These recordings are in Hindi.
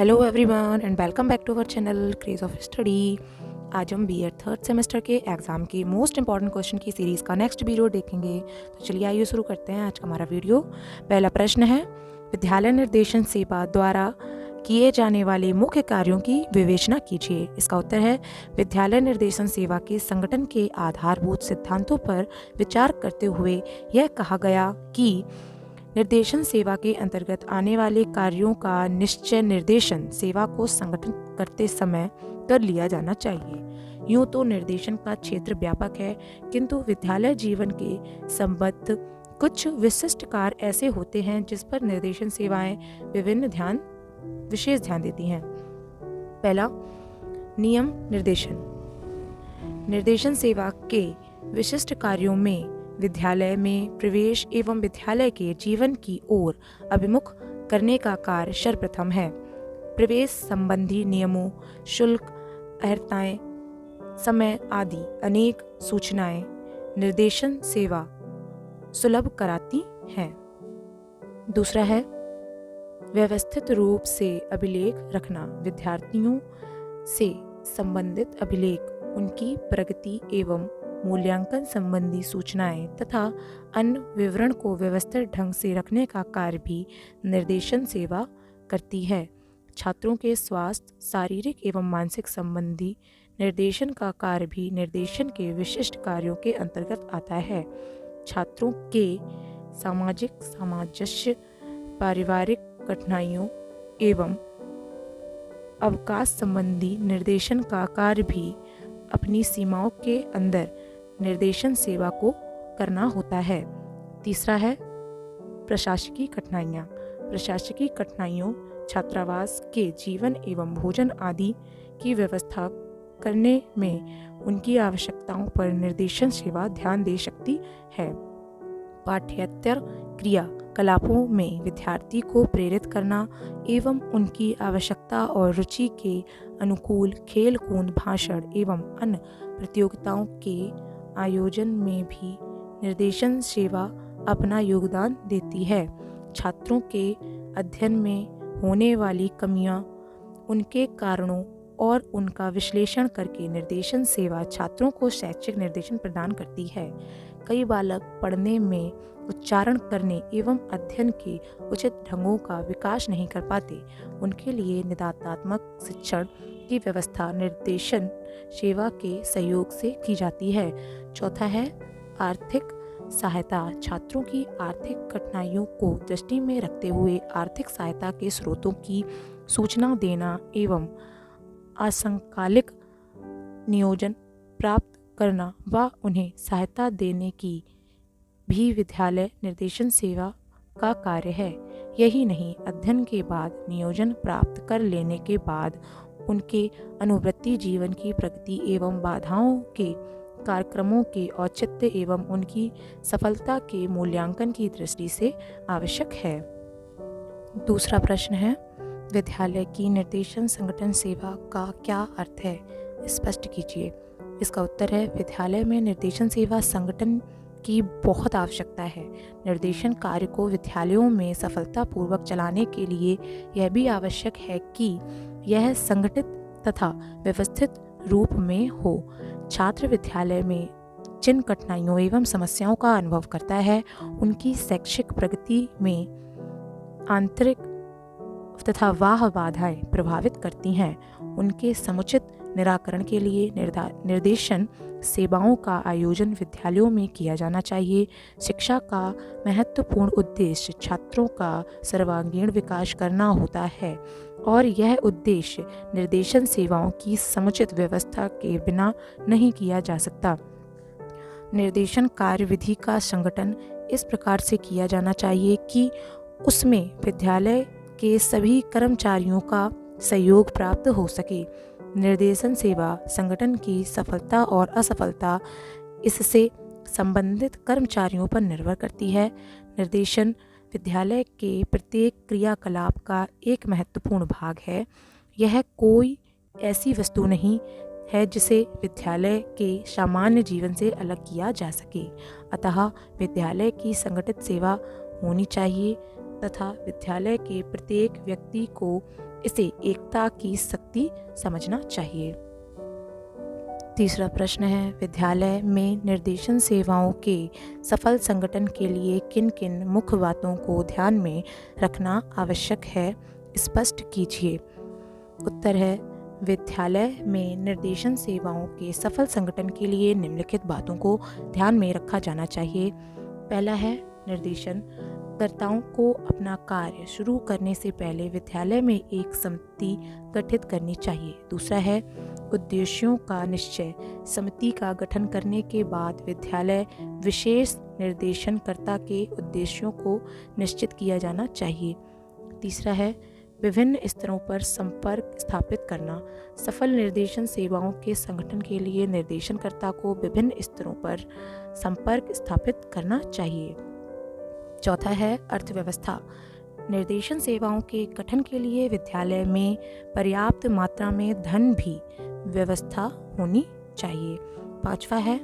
Hello everyone and welcome back to our channel craze of study. आज हम बीएड थर्ड सेमेस्टर के एग्ज़ाम के मोस्ट इंपॉर्टेंट क्वेश्चन की सीरीज़ का नेक्स्ट वीडियो देखेंगे। तो चलिए आइए शुरू करते हैं आज का हमारा वीडियो। पहला प्रश्न है, विद्यालय निर्देशन सेवा द्वारा किए जाने वाले मुख्य कार्यों की विवेचना कीजिए। इसका उत्तर है, विद्यालय निर्देशन सेवा के संगठन के आधारभूत सिद्धांतों पर विचार करते हुए यह कहा गया कि निर्देशन सेवा के अंतर्गत आने वाले कार्यों का निश्चय निर्देशन सेवा को संगठन करते समय कर लिया जाना चाहिए। यूँ तो निर्देशन का क्षेत्र व्यापक है, किंतु विद्यालय जीवन के संबद्ध कुछ विशिष्ट कार्य ऐसे होते हैं जिस पर निर्देशन सेवाएं विशेष ध्यान देती हैं। पहला, नियम निर्देशन। निर्देशन सेवा के विशिष्ट कार्यों में विद्यालय में प्रवेश एवं विद्यालय के जीवन की ओर अभिमुख करने का कार्य सर्वप्रथम है। प्रवेश संबंधी नियमों, शुल्क, अर्हताएं, समय आदि अनेक सूचनाएं निर्देशन सेवा सुलभ कराती हैं। दूसरा है, व्यवस्थित रूप से अभिलेख रखना। विद्यार्थियों से संबंधित अभिलेख उनकी प्रगति एवं मूल्यांकन संबंधी सूचनाएं तथा अन्य विवरण को व्यवस्थित ढंग से रखने का कार्य भी निर्देशन सेवा करती है। छात्रों के स्वास्थ्य, शारीरिक एवं मानसिक संबंधी निर्देशन का कार्य भी निर्देशन के विशिष्ट कार्यों के अंतर्गत आता है। छात्रों के सामाजिक सामंजस्य, पारिवारिक कठिनाइयों एवं अवकाश संबंधी निर्देशन का कार्य भी अपनी सीमाओं के अंदर निर्देशन सेवा को करना होता है। तीसरा है, प्रशासकीय कठिनाइयाँ। प्रशासकीय कठिनाइयों, छात्रावास के जीवन एवं भोजन आदि की व्यवस्था करने में उनकी आवश्यकताओं पर निर्देशन सेवा ध्यान दे सकती है। पाठ्येतर क्रियाकलापों में विद्यार्थी को प्रेरित करना एवं उनकी आवश्यकता और रुचि के अनुकूल खेल कूद, भाषण एवं अन्य प्रतियोगिताओं के आयोजन में भी निर्देशन सेवा अपना योगदान देती है। छात्रों के अध्ययन में होने वाली कमियां, उनके कारणों और उनका विश्लेषण करके निर्देशन सेवा छात्रों को शैक्षिक निर्देशन प्रदान करती है। कई बालक पढ़ने में, उच्चारण करने एवं अध्ययन के उचित ढंगों का विकास नहीं कर पाते। उनके लिए निदानात्मक शिक्षण की व्यवस्था निर्देशन सेवा के सहयोग से की जाती है। चौथा है, आर्थिक सहायता। छात्रों की आर्थिक कठिनाइयों को दृष्टि में रखते हुए आर्थिक सहायता के स्रोतों की सूचना देना एवं असंकालिक नियोजन प्राप्त करना व उन्हें सहायता देने की भी विद्यालय निर्देशन सेवा का कार्य है। यही नहीं, अध्ययन के बाद नियोजन प्राप्त कर लेने के बाद उनके अनुवृत्ति जीवन की प्रगति एवं बाधाओं के कार्यक्रमों के औचित्य एवं उनकी सफलता के मूल्यांकन की दृष्टि से आवश्यक है। दूसरा प्रश्न है, विद्यालय की निर्देशन संगठन सेवा का क्या अर्थ है, स्पष्ट कीजिए। इसका उत्तर है, विद्यालय में निर्देशन सेवा संगठन की बहुत आवश्यकता है। निर्देशन कार्य को विद्यालयों में सफलतापूर्वक चलाने के लिए यह भी आवश्यक है कि यह संगठित तथा व्यवस्थित रूप में हो। छात्र विद्यालय में जिन कठिनाइयों एवं समस्याओं का अनुभव करता है, उनकी शैक्षिक प्रगति में आंतरिक तथा बाह्य बाधाएं प्रभावित करती हैं। उनके समुचित निराकरण के लिए निर्देशन सेवाओं का आयोजन विद्यालयों में किया जाना चाहिए। शिक्षा का महत्वपूर्ण उद्देश्य छात्रों का सर्वांगीण विकास करना होता है और यह उद्देश्य निर्देशन सेवाओं की समुचित व्यवस्था के बिना नहीं किया जा सकता। निर्देशन कार्यविधि का संगठन इस प्रकार से किया जाना चाहिए कि उसमें विद्यालय के सभी कर्मचारियों का सहयोग प्राप्त हो सके। निर्देशन सेवा संगठन की सफलता और असफलता इससे संबंधित कर्मचारियों पर निर्भर करती है। निर्देशन विद्यालय के प्रत्येक क्रियाकलाप का एक महत्वपूर्ण भाग है। यह कोई ऐसी वस्तु नहीं है जिसे विद्यालय के सामान्य जीवन से अलग किया जा सके। अतः विद्यालय की संगठित सेवा होनी चाहिए तथा विद्यालय के प्रत्येक व्यक्ति को इसे एकता की शक्ति समझना चाहिए। तीसरा प्रश्न है, विद्यालय में निर्देशन सेवाओं के सफल संगठन के लिए किन किन मुख्य बातों को ध्यान में रखना आवश्यक है, स्पष्ट कीजिए। उत्तर है, विद्यालय में निर्देशन सेवाओं के सफल संगठन के लिए निम्नलिखित बातों को ध्यान में रखा जाना चाहिए। पहला है, निर्देशन कर्ताओं को अपना कार्य शुरू करने से पहले विद्यालय में एक समिति गठित करनी चाहिए। दूसरा है, उद्देश्यों का निश्चय। समिति का गठन करने के बाद विद्यालय विशेष निर्देशनकर्ता के उद्देश्यों को निश्चित किया जाना चाहिए। तीसरा है, विभिन्न स्तरों पर संपर्क स्थापित करना। सफल निर्देशन सेवाओं के संगठन के लिए निर्देशनकर्ता को विभिन्न स्तरों पर संपर्क स्थापित करना चाहिए। चौथा है, अर्थव्यवस्था। निर्देशन सेवाओं के गठन के लिए विद्यालय में पर्याप्त मात्रा में धन भी व्यवस्था होनी चाहिए। पांचवा है,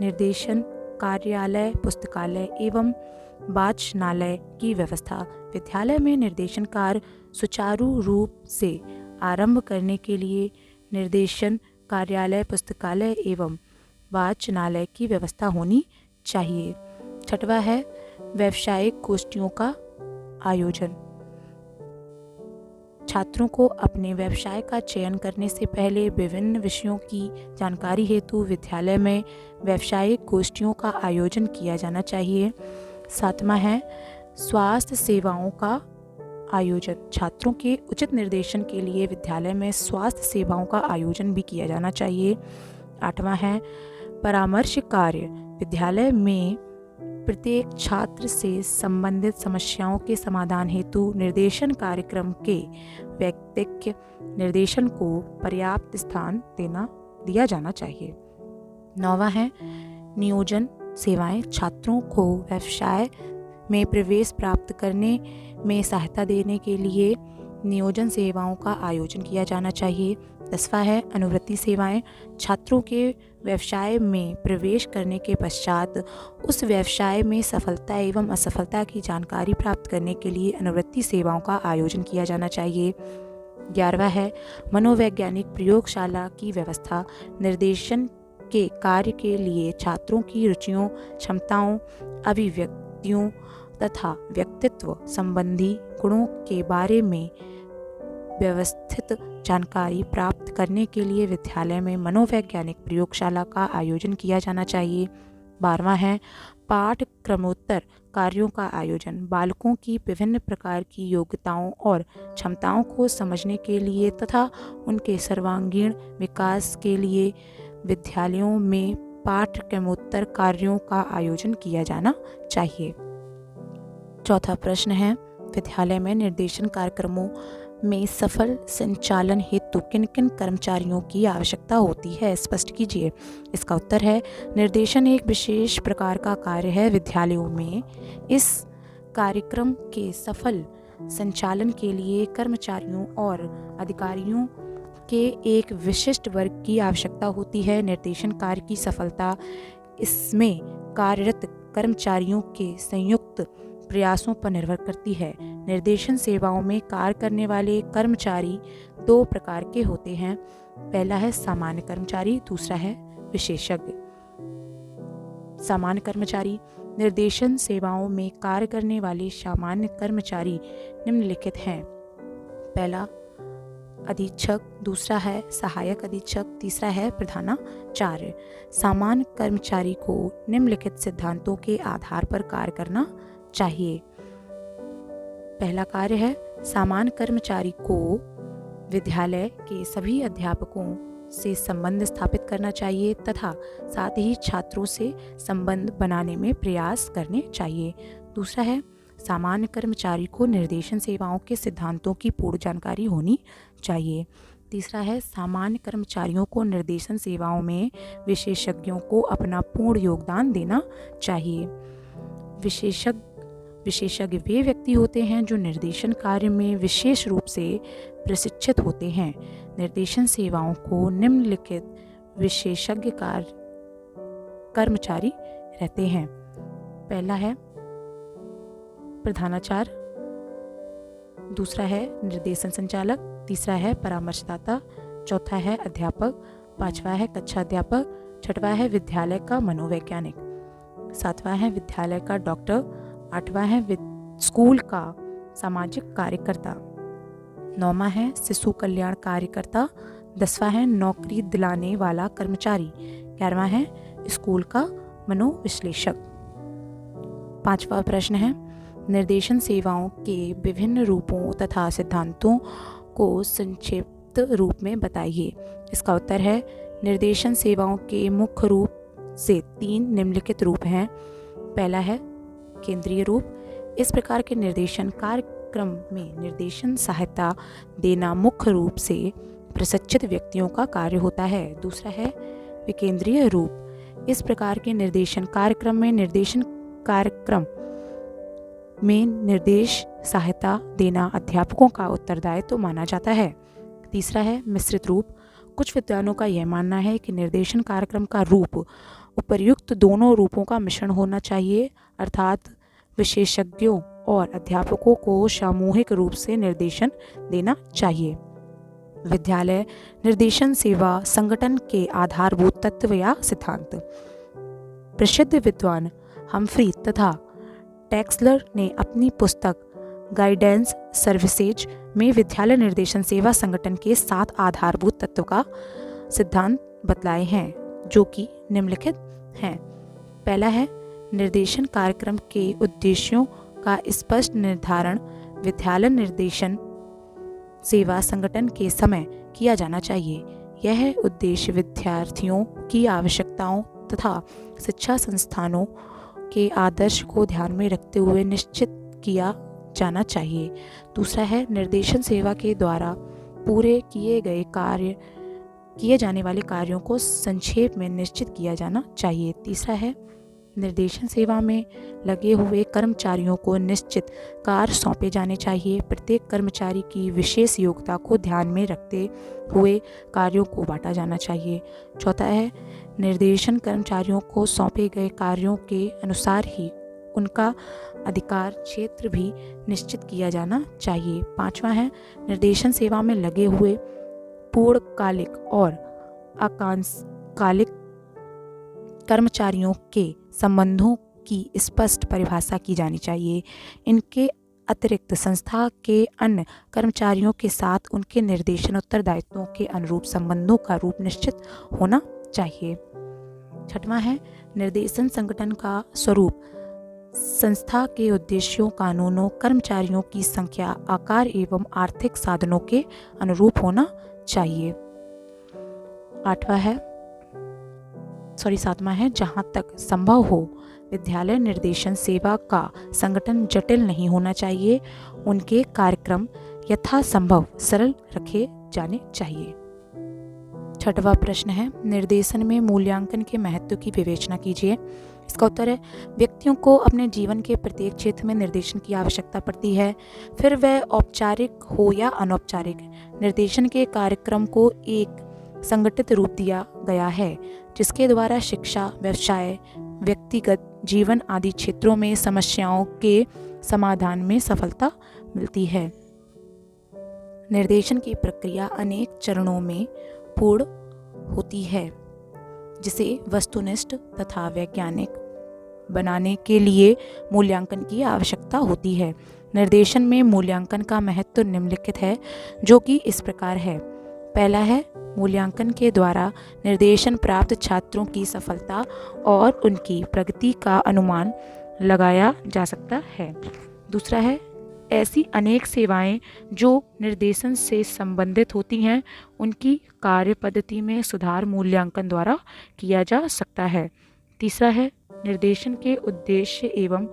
निर्देशन कार्यालय, पुस्तकालय एवं वाचनालय की व्यवस्था। विद्यालय में निर्देशन कार्य सुचारू रूप से आरंभ करने के लिए निर्देशन कार्यालय, पुस्तकालय एवं वाचनालय की व्यवस्था होनी चाहिए। छठवा है, व्यावसायिक गोष्ठियों का आयोजन। छात्रों को अपने व्यवसाय का चयन करने से पहले विभिन्न विषयों की जानकारी हेतु विद्यालय में व्यावसायिक गोष्ठियों का आयोजन किया जाना चाहिए। सातवां है, स्वास्थ्य सेवाओं का आयोजन। छात्रों के उचित निर्देशन के लिए विद्यालय में स्वास्थ्य सेवाओं का आयोजन भी किया जाना चाहिए। आठवां है, परामर्श कार्य। विद्यालय में प्रत्येक छात्र से संबंधित समस्याओं के समाधान हेतु निर्देशन कार्यक्रम के व्यक्तिगत निर्देशन को पर्याप्त स्थान दिया जाना चाहिए। नौवां है, नियोजन सेवाएं। छात्रों को व्यवसाय में प्रवेश प्राप्त करने में सहायता देने के लिए नियोजन सेवाओं का आयोजन किया जाना चाहिए। 10वां है, अनुवृत्ति सेवाएं। छात्रों के व्यवसाय में प्रवेश करने के पश्चात उस व्यवसाय में सफलता एवं असफलता की जानकारी प्राप्त करने के लिए अनुवृत्ति सेवाओं का आयोजन किया जाना चाहिए। 11वां है, मनोवैज्ञानिक प्रयोगशाला की व्यवस्था। निर्देशन के कार्य के लिए छात्रों की रुचियों, क्षमताओं, अभिव्यक्तियों तथा व्यक्तित्व संबंधी गुणों के बारे में व्यवस्थित जानकारी प्राप्त करने के लिए विद्यालय में मनोवैज्ञानिक प्रयोगशाला का आयोजन किया जाना चाहिए। 12वां है, पाठ्यक्रमोत्तर कार्यों का आयोजन। बालकों की विभिन्न प्रकार की योग्यताओं और क्षमताओं को समझने के लिए तथा उनके सर्वांगीण विकास के लिए विद्यालयों में पाठ्यक्रमोत्तर कार्यों का आयोजन किया जाना चाहिए। चौथा प्रश्न है, विद्यालय में निर्देशन कार्यक्रमों में सफल संचालन हेतु किन किन कर्मचारियों की आवश्यकता होती है, स्पष्ट कीजिए। इसका उत्तर है, निर्देशन एक विशेष प्रकार का कार्य है। विद्यालयों में इस कार्यक्रम के सफल संचालन के लिए कर्मचारियों और अधिकारियों के एक विशिष्ट वर्ग की आवश्यकता होती है। निर्देशन कार्य की सफलता इसमें कार्यरत कर्मचारियों के संयुक्त प्रयासों पर निर्भर करती है। निर्देशन सेवाओं में कार्य करने वाले कर्मचारी 2 प्रकार के होते हैं। पहला है सामान्य कर्मचारी, दूसरा है विशेषज्ञ। सामान्य कर्मचारी। निर्देशन सेवाओं में कार्य करने वाले सामान्य कर्मचारी निम्नलिखित हैं। पहला अधीक्षक, दूसरा है सहायक अधीक्षक, तीसरा है प्रधानाचार्य। सामान्य कर्मचारी को निम्नलिखित सिद्धांतों के आधार पर कार्य करना चाहिए। पहला कार्य है, सामान्य कर्मचारी को विद्यालय के सभी अध्यापकों से संबंध स्थापित करना चाहिए तथा साथ ही छात्रों से संबंध बनाने में प्रयास करने चाहिए। दूसरा है, सामान्य कर्मचारी को निर्देशन सेवाओं के सिद्धांतों की पूर्ण जानकारी होनी चाहिए। तीसरा है, सामान्य कर्मचारियों को निर्देशन सेवाओं में विशेषज्ञों को अपना पूर्ण योगदान देना चाहिए। विशेषज्ञ वे व्यक्ति होते हैं जो निर्देशन कार्य में विशेष रूप से प्रशिक्षित होते हैं। निर्देशन सेवाओं को निम्नलिखित विशेषज्ञ कर्मचारी रहते हैं। पहला है प्रधानाचार्य, दूसरा है निर्देशन संचालक, तीसरा है परामर्शदाता, चौथा है अध्यापक, पांचवा है कक्षा अध्यापक, छठवा है विद्यालय का मनोवैज्ञानिक, सातवां है विद्यालय का डॉक्टर, आठवां है स्कूल का सामाजिक कार्यकर्ता, नौवां है शिशु कल्याण कार्यकर्ता, 10वां है नौकरी दिलाने वाला कर्मचारी, 11वां है स्कूल का मनोविश्लेषक। 5वां प्रश्न है निर्देशन सेवाओं के विभिन्न रूपों तथा सिद्धांतों को संक्षिप्त रूप में बताइए। इसका उत्तर है निर्देशन सेवाओं के मुख्य रूप से 3 निम्नलिखित रूप हैं। पहला है केंद्रीय रूप। इस प्रकार के निर्देशन कार्यक्रम में निर्देशन सहायता देना मुख्य रूप से प्रशिक्षित व्यक्तियों का कार्य होता है। दूसरा है विकेंद्रीय रूप। इस प्रकार के निर्देशन कार्यक्रम में निर्देश सहायता देना अध्यापकों का उत्तरदायित्व माना जाता है। तीसरा है मिश्रित रूप। कुछ विद्वानों का यह मानना है कि निर्देशन कार्यक्रम का रूप उपर्युक्त दोनों रूपों का मिश्रण होना चाहिए, अर्थात विशेषज्ञों और अध्यापकों को सामूहिक रूप से निर्देशन देना चाहिए। विद्यालय निर्देशन सेवा संगठन के आधारभूत तत्व या सिद्धांत। प्रसिद्ध विद्वान हम्फ्री तथा टैक्सलर ने अपनी पुस्तक गाइडेंस सर्विसेज में विद्यालय निर्देशन सेवा संगठन के 7 आधारभूत तत्वों का सिद्धांत बतलाए हैं, जो कि निम्नलिखित हैं। पहला है निर्देशन कार्यक्रम के उद्देश्यों का स्पष्ट निर्धारण विद्यालय निर्देशन सेवा संगठन के समय किया जाना चाहिए। यह उद्देश्य विद्यार्थियों की आवश्यकताओं तथा शिक्षा संस्थानों के आदर्श को ध्यान में रखते हुए निश्चित किया जाना चाहिए। दूसरा है निर्देशन सेवा के द्वारा पूरे किए जाने वाले कार्यों को संक्षेप में निश्चित किया जाना चाहिए। तीसरा है निर्देशन सेवा में लगे हुए कर्मचारियों को निश्चित कार्य सौंपे जाने चाहिए। प्रत्येक कर्मचारी की विशेष योग्यता को ध्यान में रखते हुए कार्यों को बांटा जाना चाहिए। चौथा है निर्देशन कर्मचारियों को सौंपे गए कार्यों के अनुसार ही उनका अधिकार क्षेत्र भी निश्चित किया जाना चाहिए। पांचवा है निर्देशन सेवा में लगे हुए पूर्णकालिक और आंशिक कर्मचारियों के संबंधों की स्पष्ट परिभाषा की जानी चाहिए। इनके अतिरिक्त संस्था के अन्य कर्मचारियों के साथ उनके निर्देशन उत्तरदायित्वों के अनुरूप संबंधों का रूप निश्चित होना चाहिए। छठवां है निर्देशन संगठन का स्वरूप संस्था के उद्देश्यों, कानूनों, कर्मचारियों की संख्या, आकार एवं आर्थिक साधनों के अनुरूप होना चाहिए। सातवां है जहाँ तक संभव हो विद्यालय निर्देशन सेवा का संगठन जटिल नहीं होना चाहिए। उनके कार्यक्रम यथासंभव सरल रखे जाने चाहिए। छठवां प्रश्न है निर्देशन में मूल्यांकन के महत्व की विवेचना कीजिए। इसका उत्तर है व्यक्तियों को अपने जीवन के प्रत्येक क्षेत्र में निर्देशन की आवश्यकता पड़ती है, फिर वह औपचारिक हो या अनौपचारिक। निर्देशन के कार्यक्रम को एक संगठित रूप दिया गया है जिसके द्वारा शिक्षा, व्यवसाय, व्यक्तिगत जीवन आदि क्षेत्रों में समस्याओं के समाधान में सफलता मिलती है। निर्देशन की प्रक्रिया अनेक चरणों में पूर्ण होती है, जिसे वस्तुनिष्ठ तथा वैज्ञानिक बनाने के लिए मूल्यांकन की आवश्यकता होती है। निर्देशन में मूल्यांकन का महत्व निम्नलिखित है, जो कि इस प्रकार है। पहला है मूल्यांकन के द्वारा निर्देशन प्राप्त छात्रों की सफलता और उनकी प्रगति का अनुमान लगाया जा सकता है। दूसरा है ऐसी अनेक सेवाएं जो निर्देशन से संबंधित होती हैं, उनकी कार्य पद्धति में सुधार मूल्यांकन द्वारा किया जा सकता है। तीसरा है निर्देशन के उद्देश्य एवं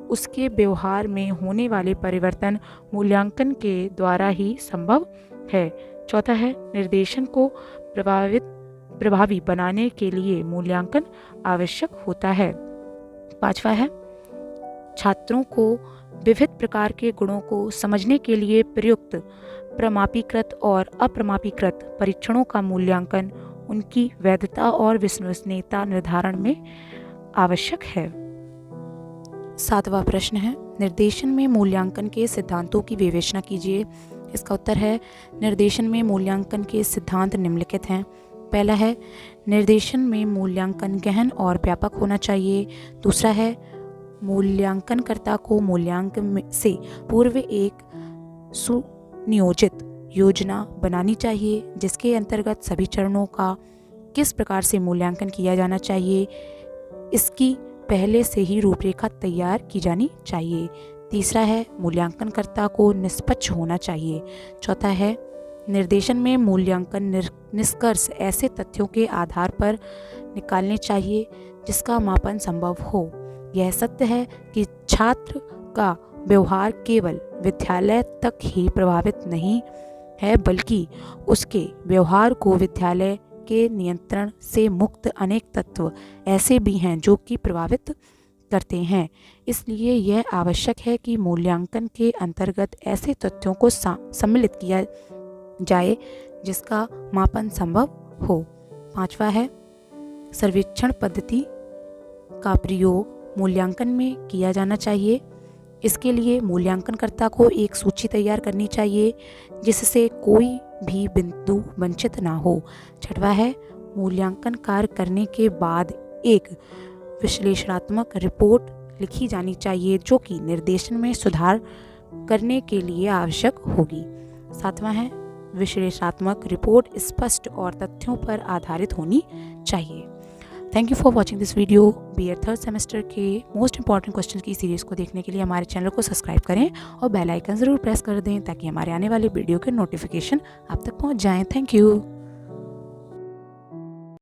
उसके व्यवहार में होने वाले परिवर्तन मूल्यांकन के द्वारा ही संभव है। चौथा है निर्देशन को प्रभावी बनाने के लिए मूल्यांकन आवश्यक होता है। पांचवा है छात्रों को विविध प्रकार के गुणों को समझने के लिए प्रयुक्त प्रमापीकृत और अप्रमापीकृत परीक्षणों का मूल्यांकन उनकी वैधता और विश्वसनीयता निर्धारण में आवश्यक है। सातवां प्रश्न है निर्देशन में मूल्यांकन के सिद्धांतों की विवेचना कीजिए। इसका उत्तर है निर्देशन में मूल्यांकन के सिद्धांत निम्नलिखित हैं। पहला है निर्देशन में मूल्यांकन गहन और व्यापक होना चाहिए। दूसरा है मूल्यांकनकर्ता को मूल्यांकन से पूर्व एक सुनियोजित योजना बनानी चाहिए जिसके अंतर्गत सभी चरणों का किस प्रकार से मूल्यांकन किया जाना चाहिए इसकी पहले से ही रूपरेखा तैयार की जानी चाहिए। तीसरा है मूल्यांकनकर्ता को निष्पक्ष होना चाहिए। चौथा है निर्देशन में मूल्यांकन निष्कर्ष ऐसे तथ्यों के आधार पर निकालने चाहिए जिसका मापन संभव हो। यह सत्य है कि छात्र का व्यवहार केवल विद्यालय तक ही प्रभावित नहीं है बल्कि उसके व्यवहार को विद्यालय के नियंत्रण से मुक्त अनेक तत्व ऐसे भी हैं जो कि प्रभावित करते हैं। इसलिए यह आवश्यक है कि मूल्यांकन के अंतर्गत ऐसे तथ्यों को सम्मिलित किया जाए जिसका मापन संभव हो। पांचवा है सर्वेक्षण पद्धति का प्रयोग मूल्यांकन में किया जाना चाहिए। इसके लिए मूल्यांकनकर्ता को एक सूची तैयार करनी चाहिए जिससे कोई भी बिंदु वंचित ना हो। छठवां है मूल्यांकन कार्य करने के बाद एक विश्लेषणात्मक रिपोर्ट लिखी जानी चाहिए जो कि निर्देशन में सुधार करने के लिए आवश्यक होगी। सातवां है विश्लेषणात्मक रिपोर्ट स्पष्ट और तथ्यों पर आधारित होनी चाहिए। Thank you for watching this video. BEd third semester के मोस्ट इंपॉर्टेंट क्वेश्चन की सीरीज़ को देखने के लिए हमारे चैनल को सब्सक्राइब करें और बेल आइकन ज़रूर प्रेस कर दें ताकि हमारे आने वाले वीडियो के नोटिफिकेशन आप तक पहुंच जाएं। Thank you.